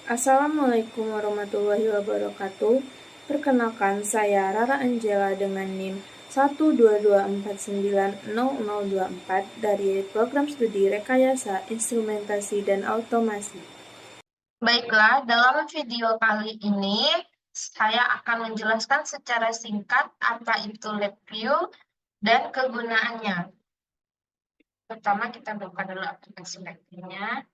Assalamualaikum warahmatullahi wabarakatuh. Perkenalkan, saya Rara Angela dengan NIM 122490024 dari Program Studi Rekayasa Instrumentasi dan Automasi. Baiklah, dalam video kali ini saya akan menjelaskan secara singkat apa itu LabVIEW dan kegunaannya. Pertama kita buka dulu aplikasi LabVIEW-nya.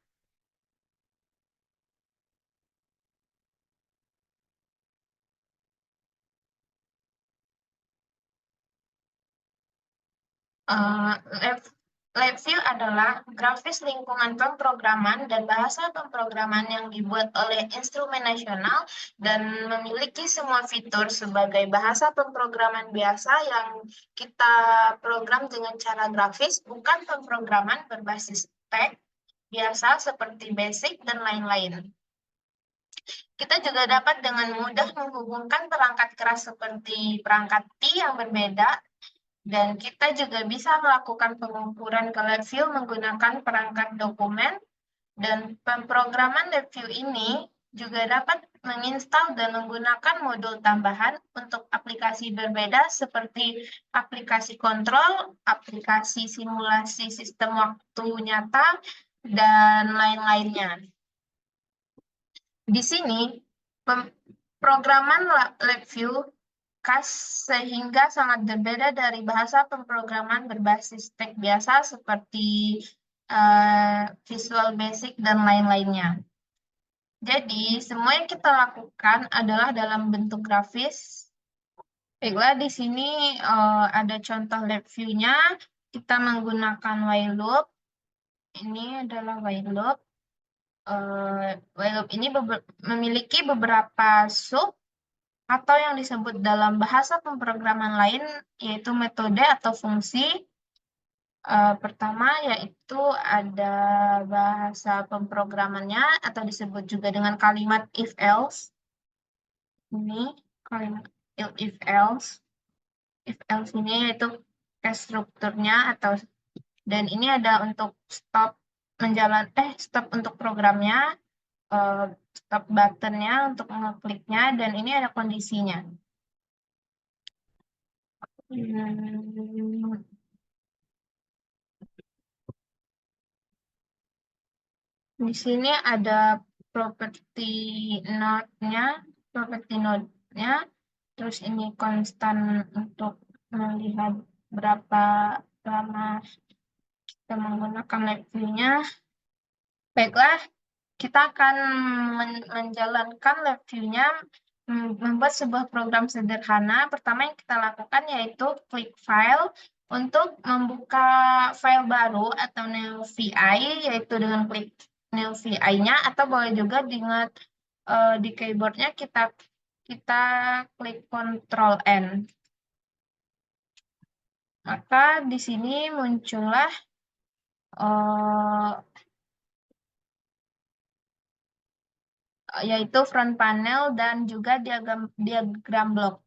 LabVIEW adalah grafis lingkungan pemrograman dan bahasa pemrograman yang dibuat oleh instrumen nasional dan memiliki semua fitur sebagai bahasa pemrograman biasa yang kita program dengan cara grafis, bukan pemrograman berbasis teks biasa seperti BASIC dan lain-lain. Kita juga dapat dengan mudah menghubungkan perangkat keras seperti perangkat T yang berbeda, dan kita juga bisa melakukan pengukuran ke LabVIEW menggunakan perangkat dokumen, dan pemrograman LabVIEW ini juga dapat menginstal dan menggunakan modul tambahan untuk aplikasi berbeda seperti aplikasi kontrol, aplikasi simulasi sistem waktu nyata, dan lain-lainnya. Di sini, pemrograman LabVIEW khas sehingga sangat berbeda dari bahasa pemrograman berbasis teks biasa seperti Visual Basic dan lain-lainnya. Jadi, semua yang kita lakukan adalah dalam bentuk grafis. Baiklah, di sini ada contoh LabVIEW-nya. Kita menggunakan while loop. Ini adalah while loop. While loop ini memiliki beberapa sub atau yang disebut dalam bahasa pemrograman lain yaitu metode atau fungsi. Pertama yaitu ada bahasa pemrogramannya atau disebut juga dengan kalimat if else. Ini kalimat if else. If else ini yaitu case strukturnya atau, dan ini ada untuk stop untuk programnya, stop buttonnya untuk ngekliknya, dan ini ada kondisinya. Di sini ada property node-nya, terus ini konstan untuk melihat berapa lama kita menggunakan LabVIEW-nya. Baiklah, kita akan menjalankan LabVIEW-nya, membuat sebuah program sederhana. Pertama yang kita lakukan yaitu klik file untuk membuka file baru atau new VI, yaitu dengan klik new VI-nya, atau boleh juga dengan di keyboardnya kita klik Ctrl N. Maka di sini muncullah yaitu front panel dan juga diagram blok.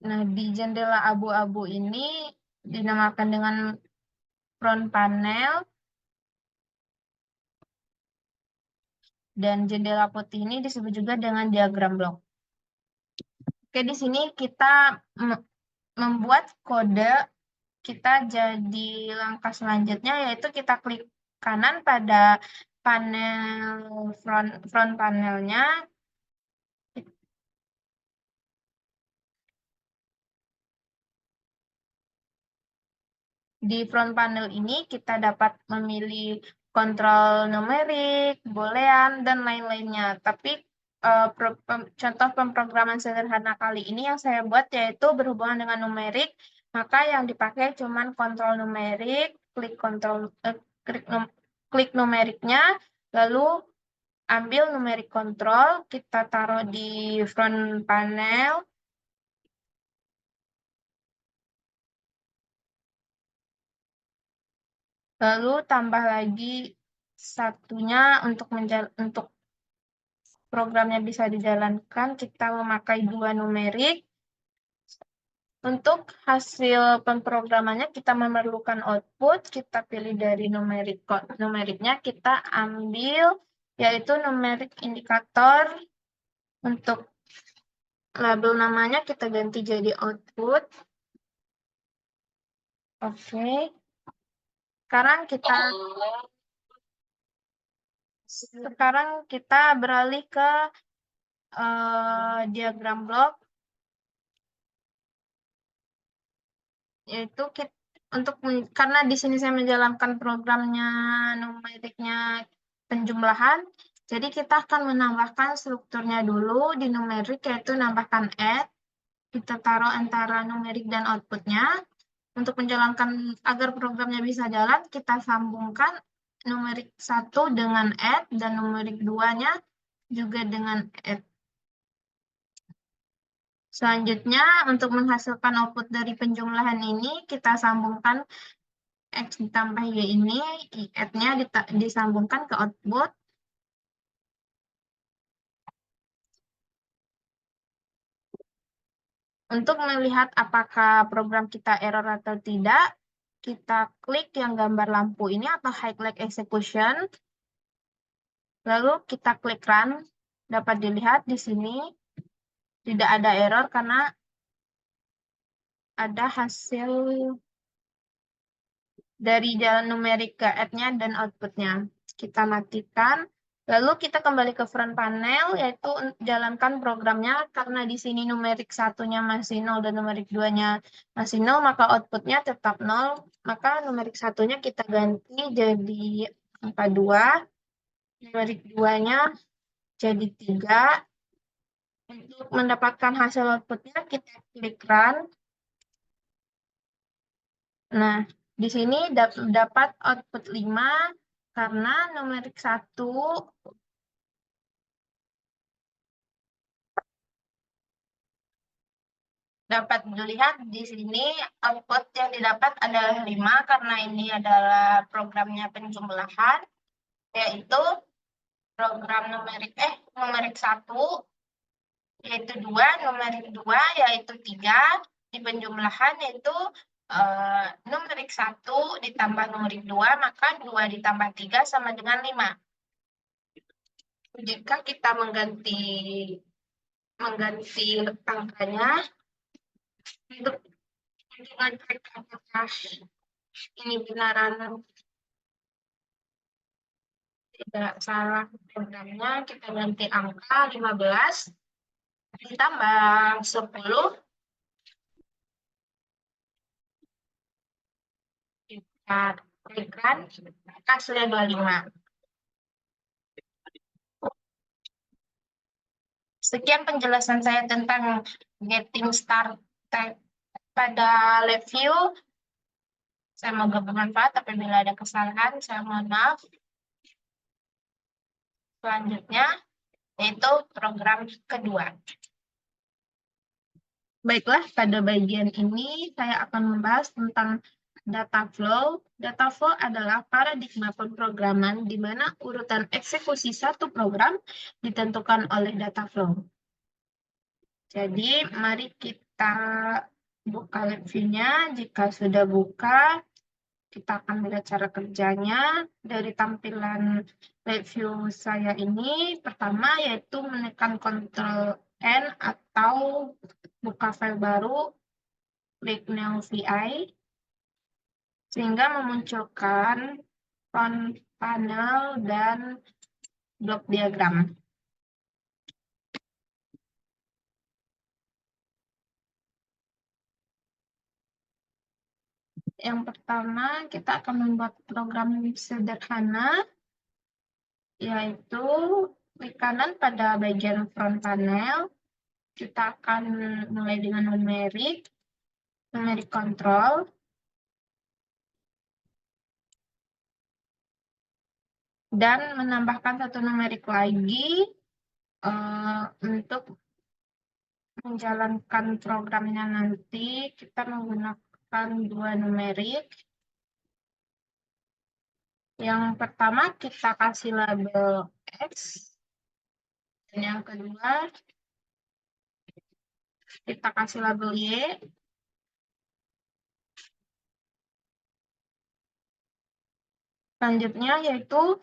Nah, di jendela abu-abu ini dinamakan dengan front panel, dan jendela putih ini disebut juga dengan diagram blok. Oke, di sini kita membuat kode. Kita jadi langkah selanjutnya yaitu kita klik kanan pada panel front panelnya. Di front panel ini kita dapat memilih kontrol numerik, boolean, dan lain-lainnya. Tapi contoh pemrograman sederhana kali ini yang saya buat yaitu berhubungan dengan numerik, maka yang dipakai cuma kontrol numerik, klik numeriknya, lalu ambil numerik kontrol, kita taruh di front panel, lalu tambah lagi satunya untuk programnya bisa dijalankan, kita memakai 2 numerik. Untuk hasil pemrogramannya kita memerlukan output, kita pilih dari numeriknya, kita ambil yaitu numerik indikator. Untuk label namanya kita ganti jadi output. Oke. Sekarang kita beralih ke diagram blok, yaitu karena di sini saya menjalankan programnya numeriknya penjumlahan, jadi kita akan menambahkan strukturnya dulu di numerik, yaitu nambahkan add, kita taruh antara numerik dan outputnya. Untuk menjalankan agar programnya bisa jalan, kita sambungkan numerik 1 dengan add dan numerik 2-nya juga dengan add. Selanjutnya, untuk menghasilkan output dari penjumlahan ini, kita sambungkan X ditambah Y ini, add-nya disambungkan ke output. Untuk melihat apakah program kita error atau tidak, kita klik yang gambar lampu ini atau highlight execution. Lalu kita klik run. Dapat dilihat di sini tidak ada error karena ada hasil dari jalan numerik ke add-nya dan output-nya. Kita matikan. Lalu kita kembali ke front panel, yaitu jalankan programnya. Karena di sini numerik 1-nya masih 0 dan numerik 2-nya masih 0, maka output-nya tetap 0. Maka numerik 1-nya kita ganti jadi angka 2. Numerik 2-nya jadi 3. Untuk mendapatkan hasil output-nya, kita klik run. Nah, di sini dapat output 5 karena numerik 1 dapat dilihat di sini output yang didapat adalah 5 karena ini adalah programnya penjumlahan, yaitu program numerik 1 yaitu 2, numerik 2 yaitu 3, di penjumlahan yaitu numerik 1 ditambah numerik 2, maka 2 ditambah 3 sama dengan 5. Jika kita mengganti angkanya, untuk mengecek apakah ini benaran tidak salah programnya, kita ganti angka 15 ditambah 10, kita klikkan, maka sudah 25. Sekian penjelasan saya tentang getting started pada LabVIEW. Semoga bermanfaat. Apabila ada kesalahan, saya mohon maaf. Selanjutnya, yaitu program kedua. Baiklah, pada bagian ini saya akan membahas tentang data flow. Data flow adalah paradigma pemrograman di mana urutan eksekusi satu program ditentukan oleh data flow. Jadi, mari kita buka LabVIEW-nya. Jika sudah buka, kita akan melihat cara kerjanya. Dari tampilan LabVIEW saya ini, pertama yaitu menekan Ctrl N atau buka file baru, klik New VI, sehingga memunculkan front panel dan blok diagram. Yang pertama, kita akan membuat program sederhana, yaitu klik kanan pada bagian front panel. Kita akan mulai dengan numerik control. Dan menambahkan satu numerik lagi untuk menjalankan programnya nanti. Kita menggunakan 2 numerik. Yang pertama kita kasih label X. Dan yang kedua kita kasih label Y. Selanjutnya yaitu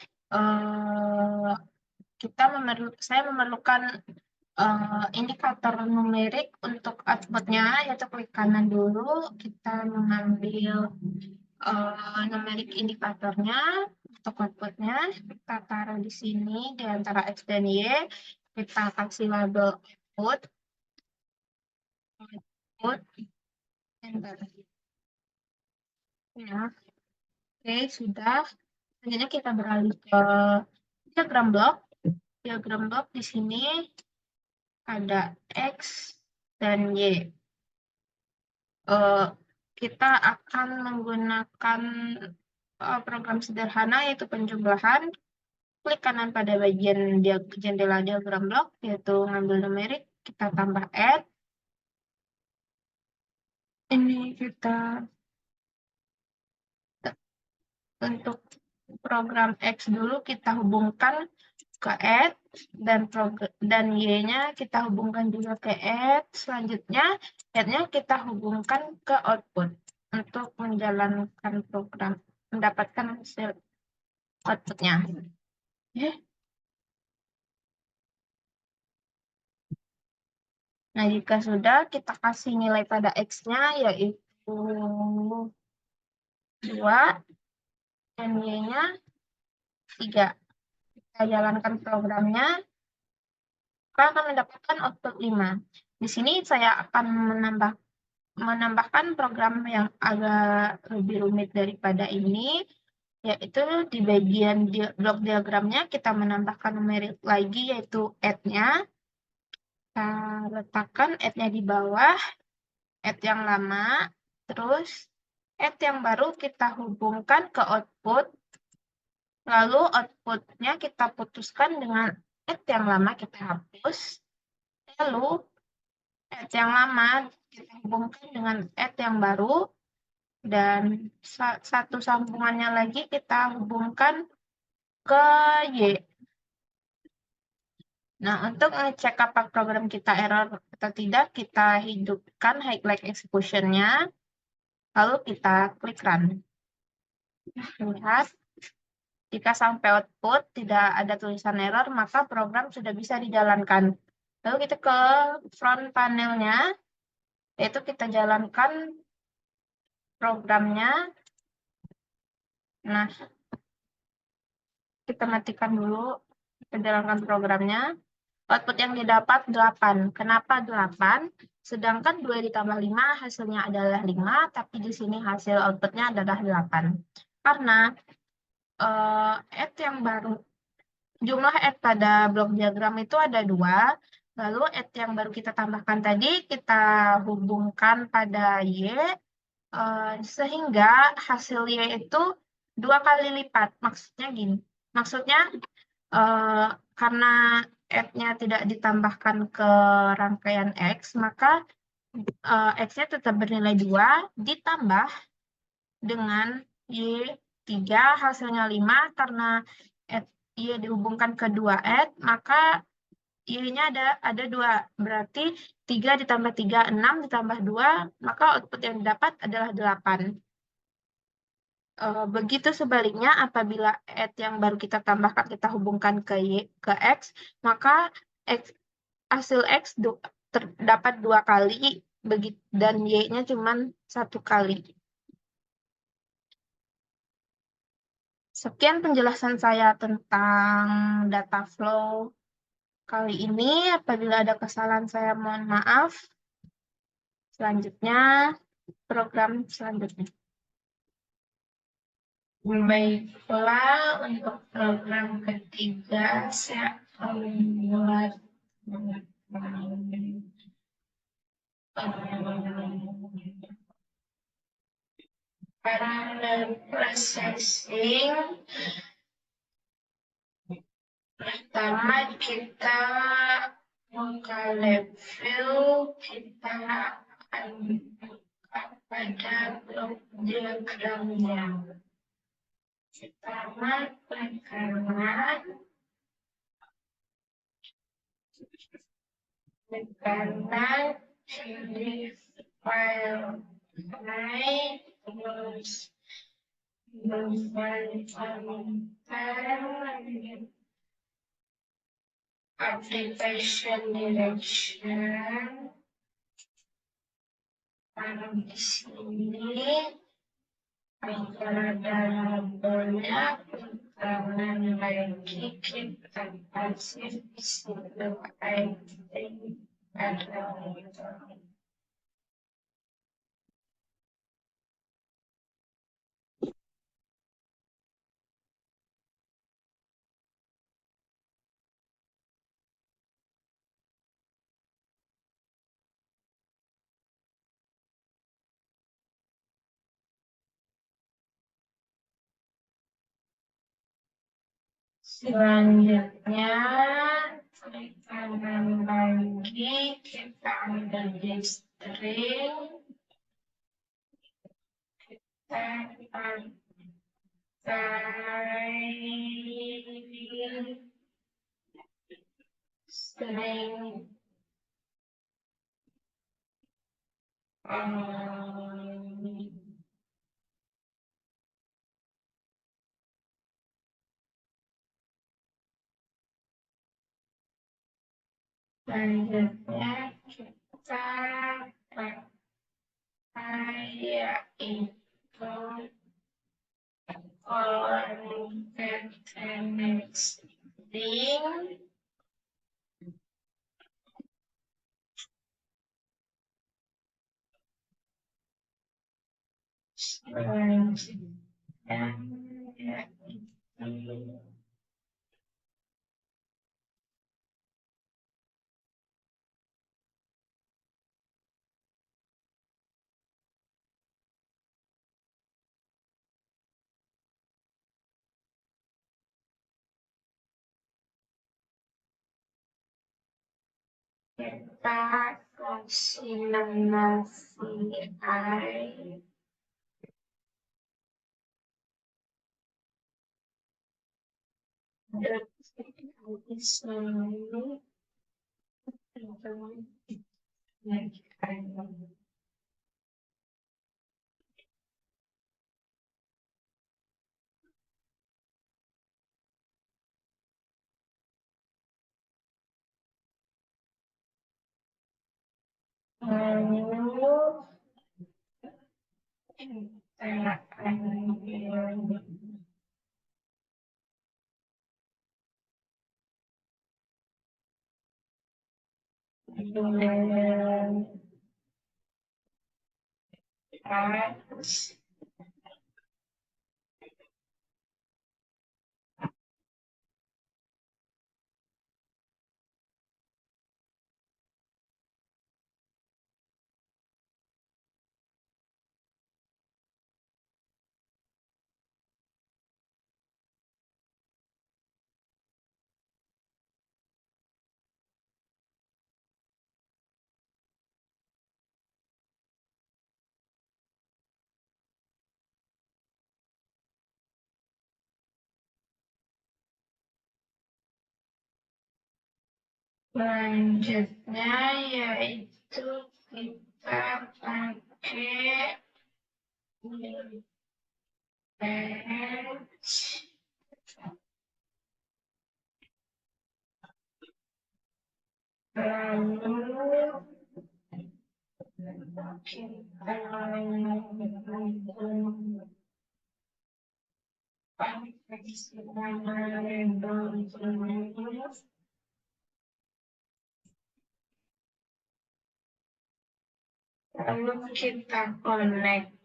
saya memerlukan indikator numerik untuk outputnya, yaitu klik kanan dulu, kita mengambil numerik indikatornya untuk outputnya, kita taruh di sini di antara X dan Y, kita kasih label output, enter. Ya, oke, sudah. Selanjutnya kita beralih ke diagram blok. Diagram blok di sini ada X dan Y. Kita akan menggunakan program sederhana yaitu penjumlahan. Klik kanan pada bagian jendela diagram blok, yaitu ngambil numerik, kita tambah add. Ini kita untuk program X dulu kita hubungkan ke add, dan Y-nya kita hubungkan juga ke add. Selanjutnya add-nya kita hubungkan ke output untuk menjalankan program, mendapatkan hasil outputnya. Nah, jika sudah, kita kasih nilai pada X-nya, yaitu 2, dan Y-nya 3. Kita jalankan programnya, kita akan mendapatkan output 5. Di sini saya akan menambahkan program yang agak lebih rumit daripada ini, yaitu di bagian blok diagramnya kita menambahkan numerik lagi, yaitu add-nya. Kita letakkan add-nya di bawah, add yang lama, terus add yang baru kita hubungkan ke output, lalu outputnya kita putuskan dengan add yang lama kita hapus, lalu add yang lama kita hubungkan dengan add yang baru, dan satu sambungannya lagi kita hubungkan ke Y. Nah, untuk ngecek apakah program kita error atau tidak, kita hidupkan highlight execution-nya, lalu kita klik run. Lihat, jika sampai output tidak ada tulisan error, maka program sudah bisa dijalankan. Lalu kita ke front panelnya, yaitu kita jalankan programnya. Nah, kita matikan dulu, kita jalankan programnya. Output yang didapat 8. Kenapa 8? Sedangkan 2 ditambah 5 hasilnya adalah 5, tapi di sini hasil outputnya adalah 8. Karena add yang baru, jumlah add pada blok diagram itu ada 2, lalu add yang baru kita tambahkan tadi, kita hubungkan pada Y, sehingga hasil Y itu 2 kali lipat. Maksudnya gini, karena X-nya tidak ditambahkan ke rangkaian X, maka X-nya tetap bernilai 2, ditambah dengan Y3, hasilnya 5, karena Y dihubungkan ke 2 add, maka Y-nya ada 2, berarti 3 ditambah 3, 6, ditambah 2, maka output yang didapat adalah 8. Begitu sebaliknya, apabila add yang baru kita tambahkan, kita hubungkan ke X, maka hasil X terdapat 2 kali, dan Y-nya cuma 1 kali. Sekian penjelasan saya tentang data flow kali ini. Apabila ada kesalahan, saya mohon maaf. Selanjutnya, program selanjutnya. Baiklah, untuk program ketiga, saya akan membuat parallel processing. Pertama, kita buka lab view, kita akan buka pada blok diagramnya. Pertama, klik kanan, pilih file naik, terus application direction. Taruh di sini agar ada labelnya, keterangan lagi kita kasih di situ ID ada. Selanjutnya, klik kanan lagi, kita ambil di string, kita pakai string selanjutnya kita pakai yaitu colon next string. Kita kasih nama VI. Di sini lalu kita ambil ads. Selanjutnya yaitu kita pakai batch, lalu kita pakai nama label ini. Lalu kita konekkan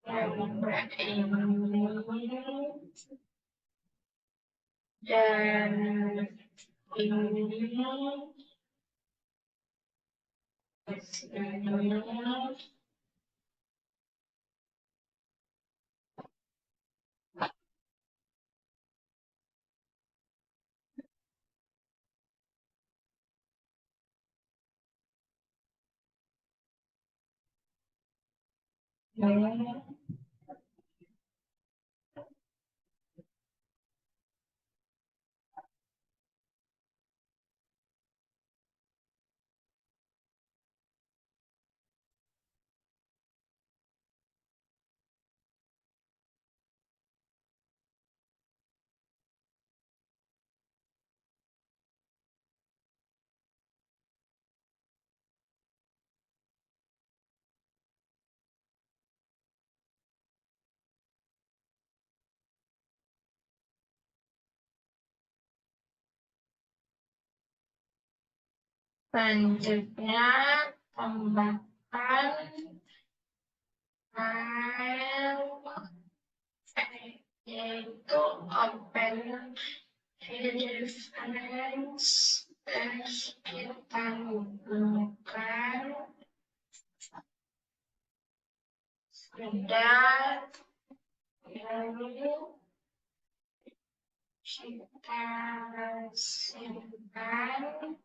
label ini dan ini ke sini. Selanjutnya, tambahkan file yaitu open reference kita hubungkan sudah lalu kita simpan.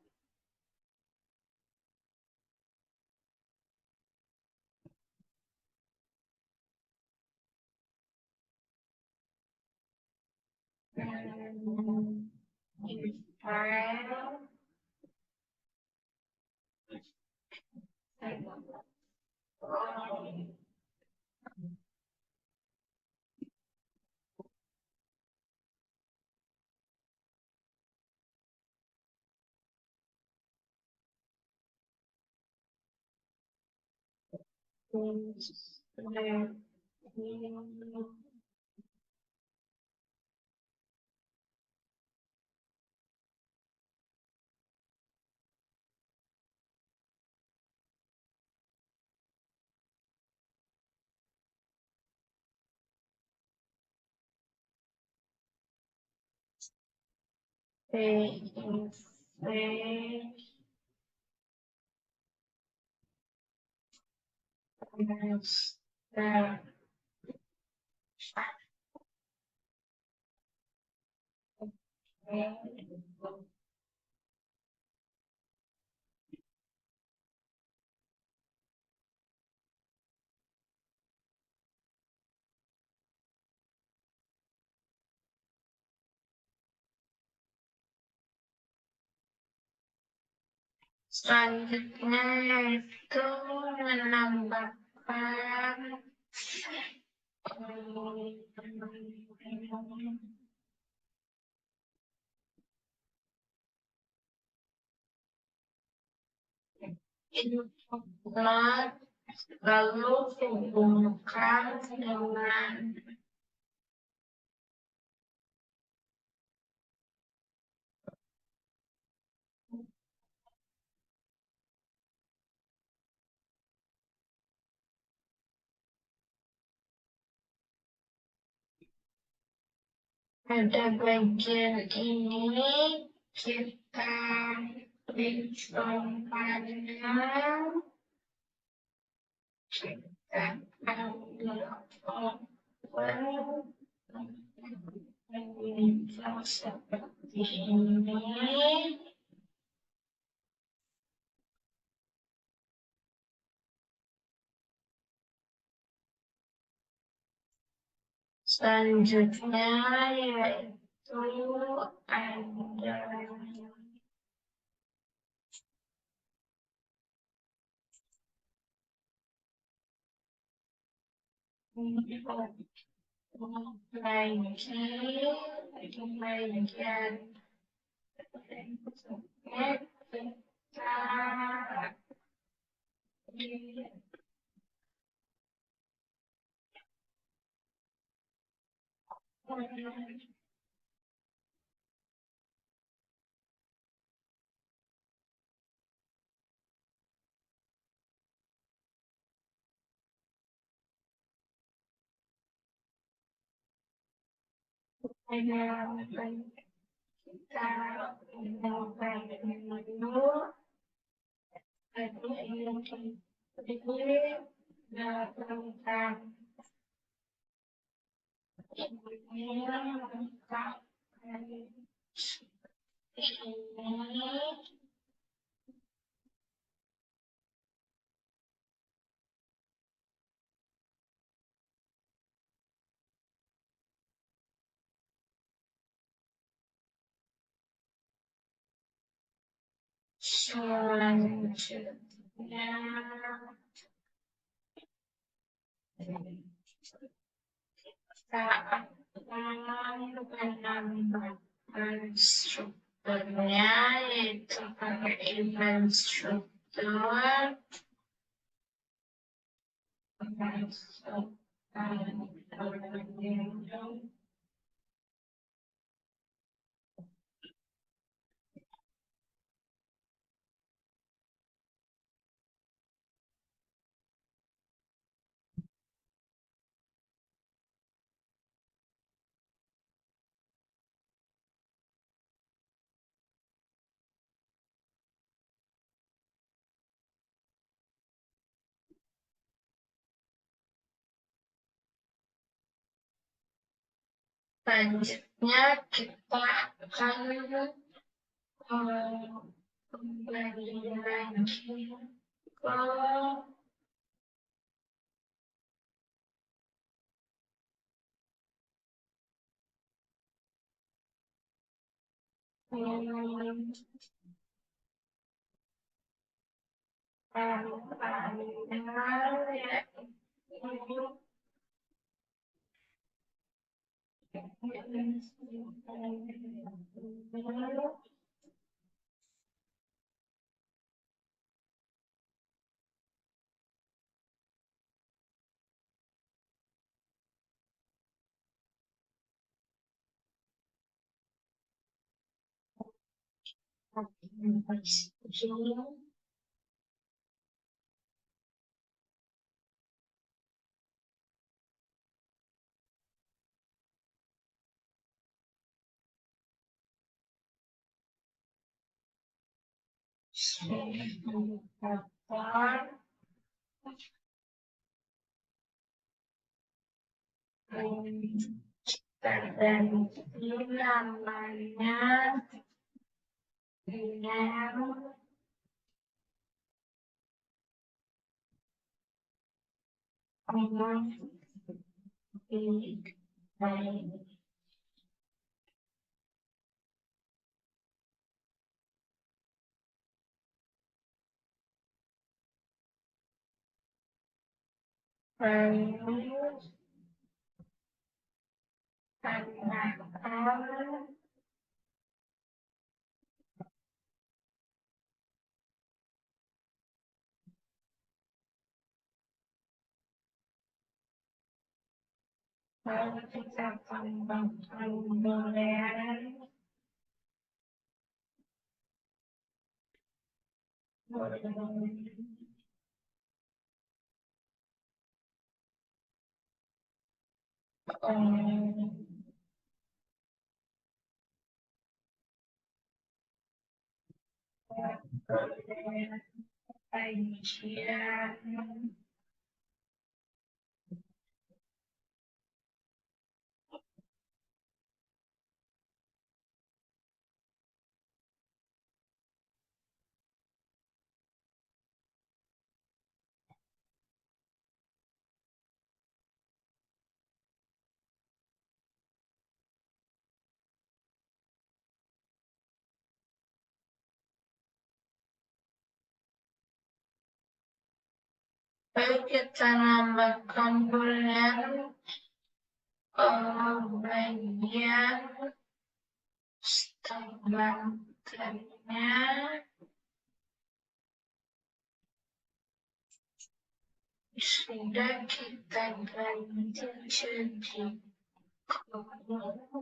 Selanjutnya yaitu menambahkan input lalu hubungkan dengan pada bagian ini kita klik komponen, kita ambil seperti ini. Selanjutnya yaitu ada lagi bagian kita menu ada yang pilih tentang ini selanjutnya saat menambahkan strukturnya yaitu pakai event struktur Selanjutnya kita akan kembali lagi ke dan namanya dengan kita tambahkan boolean rincian lalu kita nambahkan boolean bagian tambahkannya sudah kita ganti jadi kolom.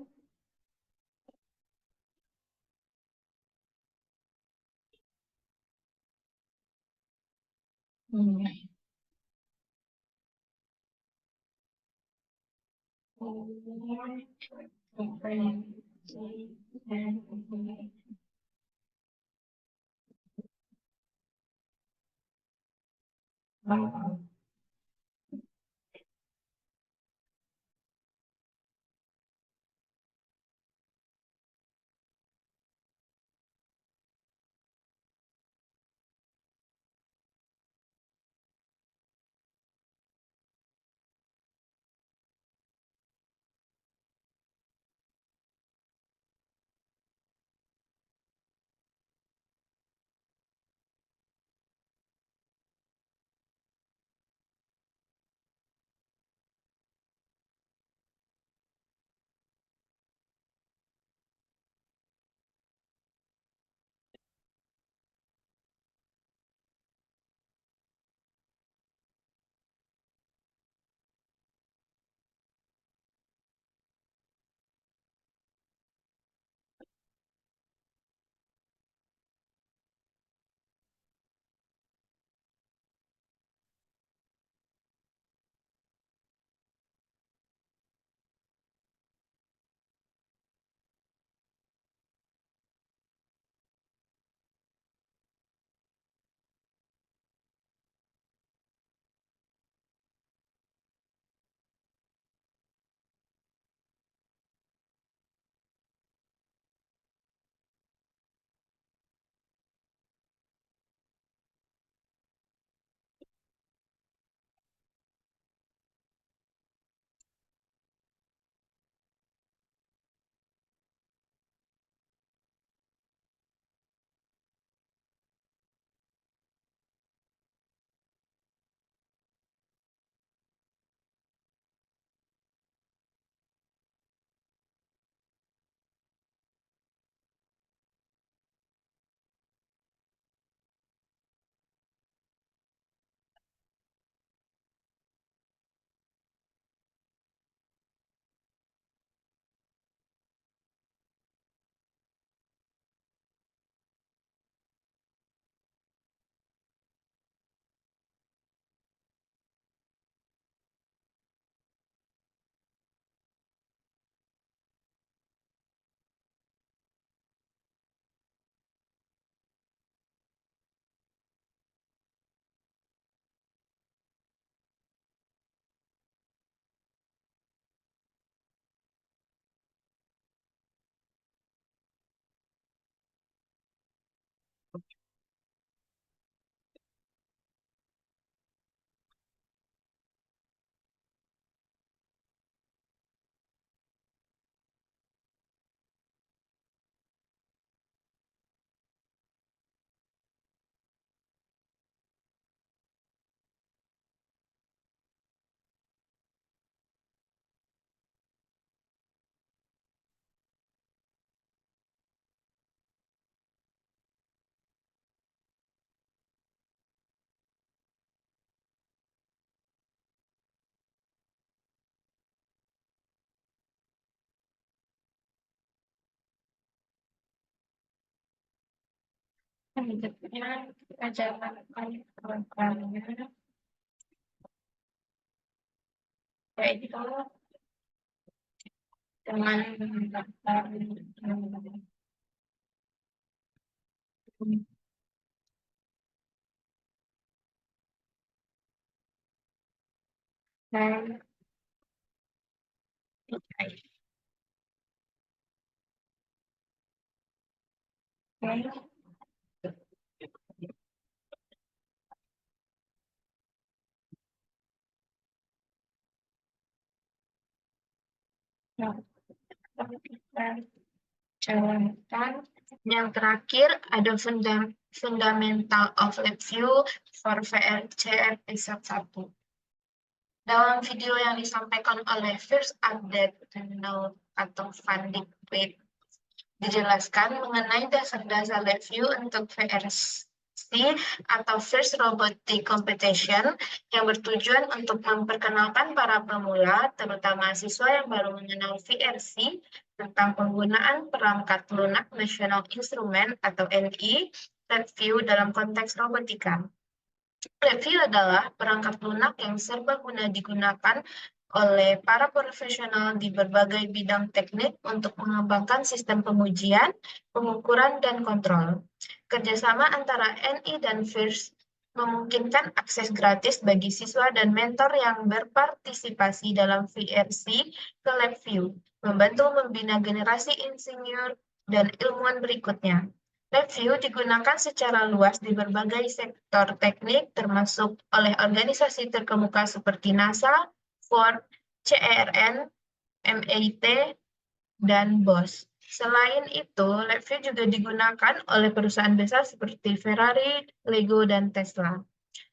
Selanjutnya kita jalankan programnya, yaitu dengan menggunakan dan PI. Oke. Nah, kita jalankan. Yang terakhir ada Fundamental of LabVIEW for VRC episode 1. Dalam video yang disampaikan oleh First Update Note atau Funding Rate, dijelaskan mengenai dasar-dasar LabVIEW untuk VRC atau First Robotic Competition yang bertujuan untuk memperkenalkan para pemula, terutama siswa yang baru mengenal VRC, tentang penggunaan perangkat lunak National Instrument atau NI LabVIEW dalam konteks robotika. LabVIEW adalah perangkat lunak yang serbaguna digunakan oleh para profesional di berbagai bidang teknik untuk mengembangkan sistem pengujian, pengukuran, dan kontrol. Kerjasama antara NI dan FIRST memungkinkan akses gratis bagi siswa dan mentor yang berpartisipasi dalam VRC ke LabVIEW, membantu membina generasi insinyur dan ilmuwan berikutnya. LabVIEW digunakan secara luas di berbagai sektor teknik, termasuk oleh organisasi terkemuka seperti NASA, Ford, CERN, MIT, dan BOSS. Selain itu, LabVIEW juga digunakan oleh perusahaan besar seperti Ferrari, Lego, dan Tesla.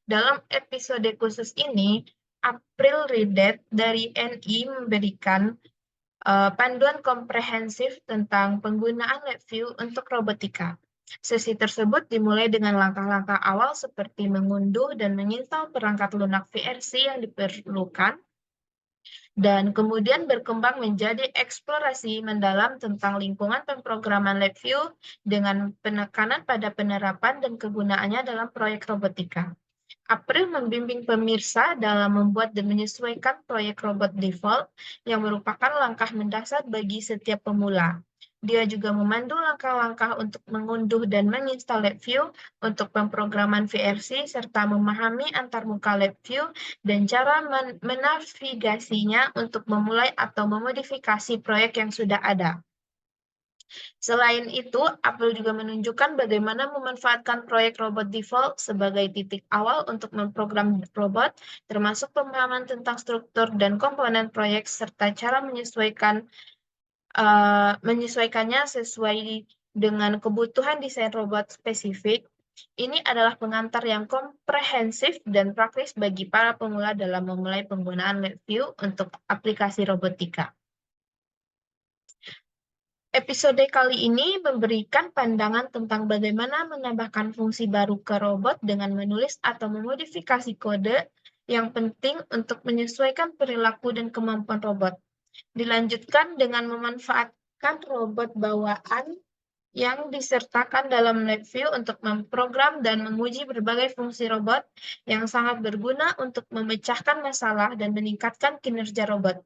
Dalam episode khusus ini, April Ridet dari NI memberikan panduan komprehensif tentang penggunaan LabVIEW untuk robotika. Sesi tersebut dimulai dengan langkah-langkah awal seperti mengunduh dan menginstal perangkat lunak VRC yang diperlukan, dan kemudian berkembang menjadi eksplorasi mendalam tentang lingkungan pemrograman LabVIEW dengan penekanan pada penerapan dan kegunaannya dalam proyek robotika. April membimbing pemirsa dalam membuat dan menyesuaikan proyek robot default yang merupakan langkah mendasar bagi setiap pemula. Dia juga memandu langkah-langkah untuk mengunduh dan menginstal LabVIEW untuk pemrograman VRC serta memahami antarmuka LabVIEW dan cara menavigasinya untuk memulai atau memodifikasi proyek yang sudah ada. Selain itu, April juga menunjukkan bagaimana memanfaatkan proyek robot default sebagai titik awal untuk memprogram robot, termasuk pemahaman tentang struktur dan komponen proyek, serta cara menyesuaikannya sesuai dengan kebutuhan desain robot spesifik. Ini adalah pengantar yang komprehensif dan praktis bagi para pemula dalam memulai penggunaan LabVIEW untuk aplikasi robotika. Episode kali ini memberikan pandangan tentang bagaimana menambahkan fungsi baru ke robot dengan menulis atau memodifikasi kode yang penting untuk menyesuaikan perilaku dan kemampuan robot. Dilanjutkan dengan memanfaatkan robot bawaan yang disertakan dalam LabVIEW untuk memprogram dan menguji berbagai fungsi robot yang sangat berguna untuk memecahkan masalah dan meningkatkan kinerja robot.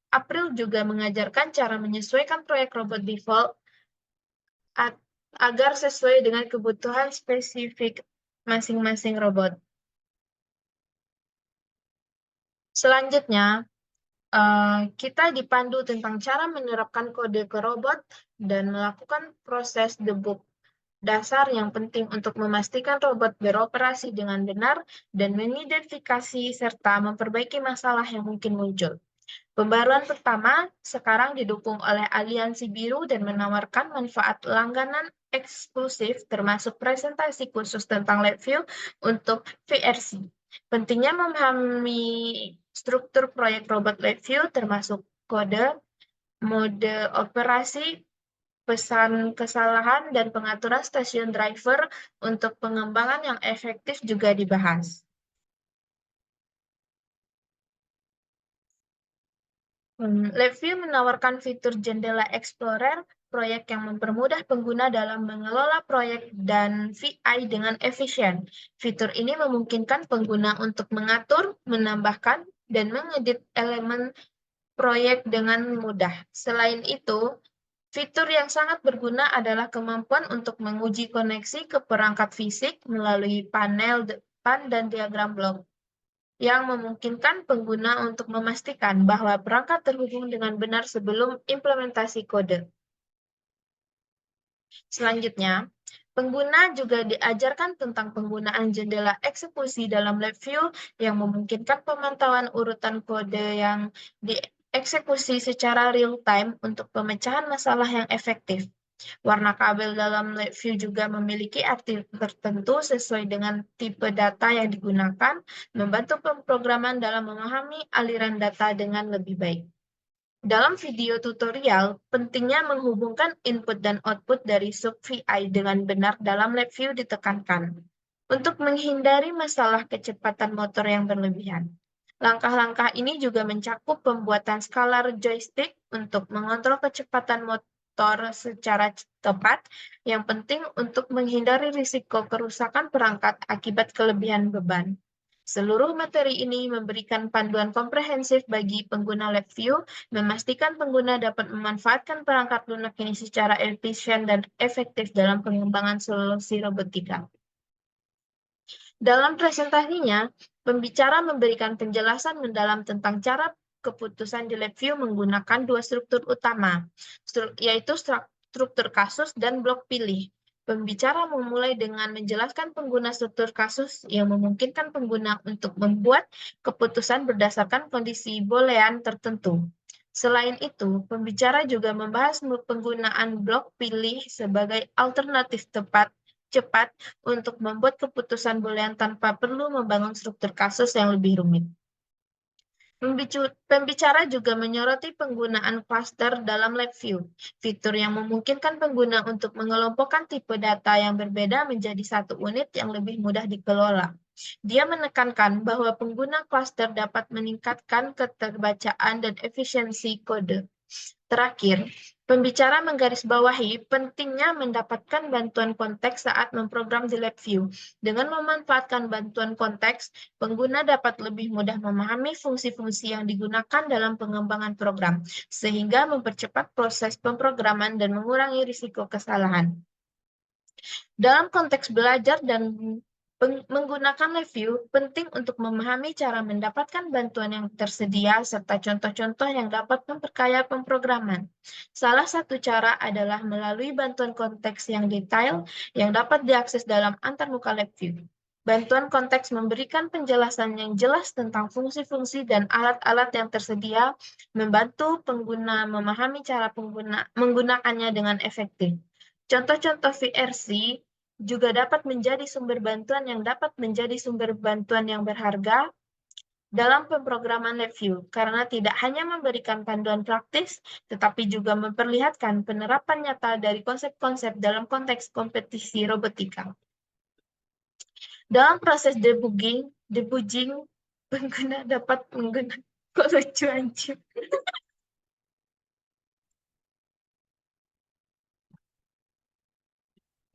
April juga mengajarkan cara menyesuaikan proyek robot default agar sesuai dengan kebutuhan spesifik masing-masing robot. Selanjutnya, kita dipandu tentang cara menerapkan kode ke robot dan melakukan proses debug dasar yang penting untuk memastikan robot beroperasi dengan benar dan mengidentifikasi serta memperbaiki masalah yang mungkin muncul. Pembaruan pertama sekarang didukung oleh Aliansi Biru dan menawarkan manfaat langganan eksklusif termasuk presentasi khusus tentang LabVIEW untuk VRC. Pentingnya memahami struktur proyek robot LabVIEW termasuk kode, mode operasi, pesan kesalahan, dan pengaturan stasiun driver untuk pengembangan yang efektif juga dibahas. LabVIEW menawarkan fitur jendela Explorer proyek yang mempermudah pengguna dalam mengelola proyek dan VI dengan efisien. Fitur ini memungkinkan pengguna untuk mengatur, menambahkan, dan mengedit elemen proyek dengan mudah. Selain itu, fitur yang sangat berguna adalah kemampuan untuk menguji koneksi ke perangkat fisik melalui panel depan dan diagram blok, yang memungkinkan pengguna untuk memastikan bahwa perangkat terhubung dengan benar sebelum implementasi kode. Selanjutnya, pengguna juga diajarkan tentang penggunaan jendela eksekusi dalam LabVIEW yang memungkinkan pemantauan urutan kode yang dieksekusi secara real-time untuk pemecahan masalah yang efektif. Warna kabel dalam LabVIEW juga memiliki arti tertentu sesuai dengan tipe data yang digunakan, membantu pemrograman dalam memahami aliran data dengan lebih baik. Dalam video tutorial, pentingnya menghubungkan input dan output dari sub VI dengan benar dalam LabVIEW ditekankan untuk menghindari masalah kecepatan motor yang berlebihan. Langkah-langkah ini juga mencakup pembuatan scalar joystick untuk mengontrol kecepatan motor secara tepat, yang penting untuk menghindari risiko kerusakan perangkat akibat kelebihan beban. Seluruh materi ini memberikan panduan komprehensif bagi pengguna LabVIEW, memastikan pengguna dapat memanfaatkan perangkat lunak ini secara efisien dan efektif dalam pengembangan solusi robotika. Dalam presentasinya, pembicara memberikan penjelasan mendalam tentang cara keputusan di LabVIEW menggunakan dua struktur utama, yaitu struktur kasus dan blok pilih. Pembicara memulai dengan menjelaskan pengguna struktur kasus yang memungkinkan pengguna untuk membuat keputusan berdasarkan kondisi boolean tertentu. Selain itu, pembicara juga membahas penggunaan blok pilih sebagai alternatif cepat untuk membuat keputusan boolean tanpa perlu membangun struktur kasus yang lebih rumit. Pembicara juga menyoroti penggunaan cluster dalam LabVIEW, fitur yang memungkinkan pengguna untuk mengelompokkan tipe data yang berbeda menjadi satu unit yang lebih mudah dikelola. Dia menekankan bahwa pengguna cluster dapat meningkatkan keterbacaan dan efisiensi kode. Terakhir, pembicara menggarisbawahi pentingnya mendapatkan bantuan konteks saat memprogram di LabVIEW. Dengan memanfaatkan bantuan konteks, pengguna dapat lebih mudah memahami fungsi-fungsi yang digunakan dalam pengembangan program, sehingga mempercepat proses pemrograman dan mengurangi risiko kesalahan. Dalam konteks belajar dan menggunakan LabVIEW, penting untuk memahami cara mendapatkan bantuan yang tersedia serta contoh-contoh yang dapat memperkaya pemrograman. Salah satu cara adalah melalui bantuan konteks yang detail yang dapat diakses dalam antarmuka LabVIEW. Bantuan konteks memberikan penjelasan yang jelas tentang fungsi-fungsi dan alat-alat yang tersedia, membantu pengguna memahami cara menggunakannya dengan efektif. Contoh-contoh VRC juga dapat menjadi sumber bantuan yang berharga dalam pemrograman LabVIEW, karena tidak hanya memberikan panduan praktis, tetapi juga memperlihatkan penerapan nyata dari konsep-konsep dalam konteks kompetisi robotika. Dalam proses debugging, pengguna dapat menggunakan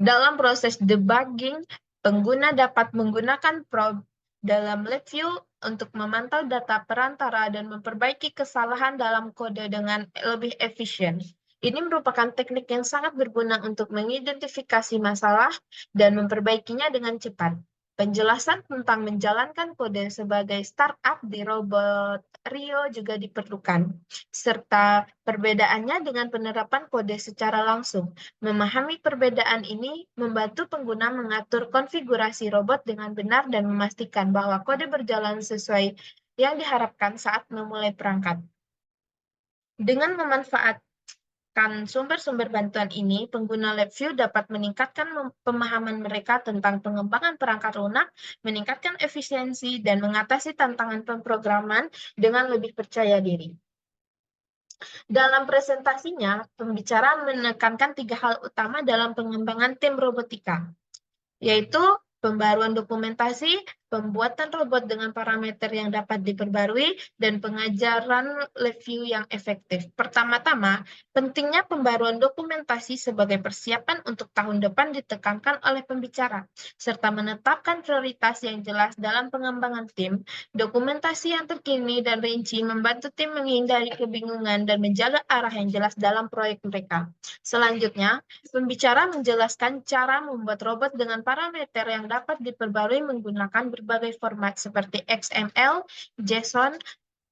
Dalam proses debugging, pengguna dapat menggunakan probe dalam LabVIEW untuk memantau data perantara dan memperbaiki kesalahan dalam kode dengan lebih efisien. Ini merupakan teknik yang sangat berguna untuk mengidentifikasi masalah dan memperbaikinya dengan cepat. Penjelasan tentang menjalankan kode sebagai startup di robot Rio juga diperlukan, serta perbedaannya dengan penerapan kode secara langsung. Memahami perbedaan ini membantu pengguna mengatur konfigurasi robot dengan benar dan memastikan bahwa kode berjalan sesuai yang diharapkan saat memulai perangkat. Dengan memanfaatkan sumber-sumber bantuan ini, pengguna LabVIEW dapat meningkatkan pemahaman mereka tentang pengembangan perangkat lunak, meningkatkan efisiensi, dan mengatasi tantangan pemrograman dengan lebih percaya diri. Dalam presentasinya, pembicara menekankan 3 hal utama dalam pengembangan tim robotika, yaitu pembaruan dokumentasi, pembuatan robot dengan parameter yang dapat diperbarui, dan pengajaran review yang efektif. Pertama-tama, pentingnya pembaruan dokumentasi sebagai persiapan untuk tahun depan ditekankan oleh pembicara, serta menetapkan prioritas yang jelas dalam pengembangan tim. Dokumentasi yang terkini dan rinci membantu tim menghindari kebingungan dan menjaga arah yang jelas dalam proyek mereka. Selanjutnya, pembicara menjelaskan cara membuat robot dengan parameter yang dapat diperbarui menggunakan berbagai format seperti XML, JSON,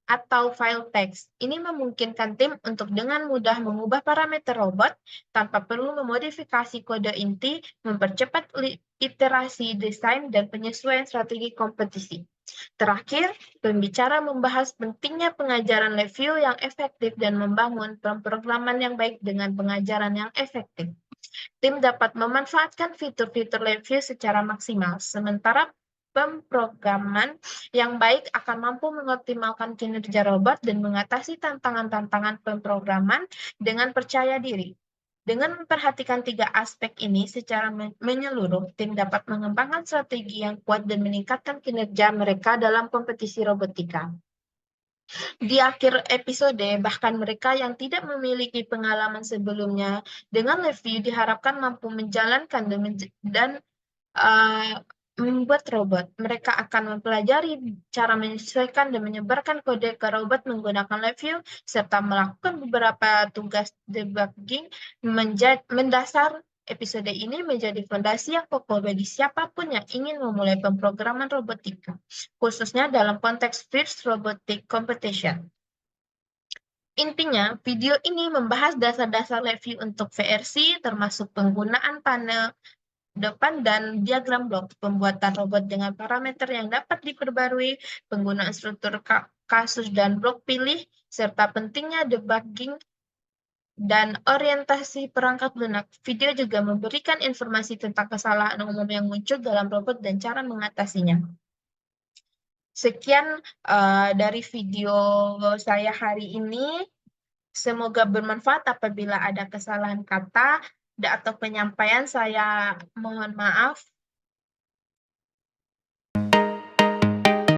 atau file teks. Ini memungkinkan tim untuk dengan mudah mengubah parameter robot tanpa perlu memodifikasi kode inti, mempercepat iterasi desain, dan penyesuaian strategi kompetisi. Terakhir, pembicara membahas pentingnya pengajaran review yang efektif dan membangun pemrograman yang baik dengan pengajaran yang efektif. Tim dapat memanfaatkan fitur-fitur review secara maksimal, sementara pemrograman yang baik akan mampu mengoptimalkan kinerja robot dan mengatasi tantangan-tantangan pemrograman dengan percaya diri. Dengan memperhatikan 3 aspek ini secara menyeluruh, tim dapat mengembangkan strategi yang kuat dan meningkatkan kinerja mereka dalam kompetisi robotika. Di akhir episode, bahkan mereka yang tidak memiliki pengalaman sebelumnya dengan review diharapkan mampu menjalankan dan membuat robot. Mereka akan mempelajari cara menyesuaikan dan menyebarkan kode ke robot menggunakan review, serta melakukan beberapa tugas debugging. Mendasar episode ini menjadi fondasi yang kokoh bagi siapapun yang ingin memulai pemrograman robotika, khususnya dalam konteks First Robotic Competition. Intinya, video ini membahas dasar-dasar review untuk VRC, termasuk penggunaan panel depan dan diagram blok, pembuatan robot dengan parameter yang dapat diperbarui, penggunaan struktur kasus dan blok pilih, serta pentingnya debugging dan orientasi perangkat lunak. Video juga memberikan informasi tentang kesalahan umum yang muncul dalam robot dan cara mengatasinya. Sekian dari video saya hari ini. Semoga bermanfaat. Apabila ada kesalahan kata atau penyampaian, saya mohon maaf.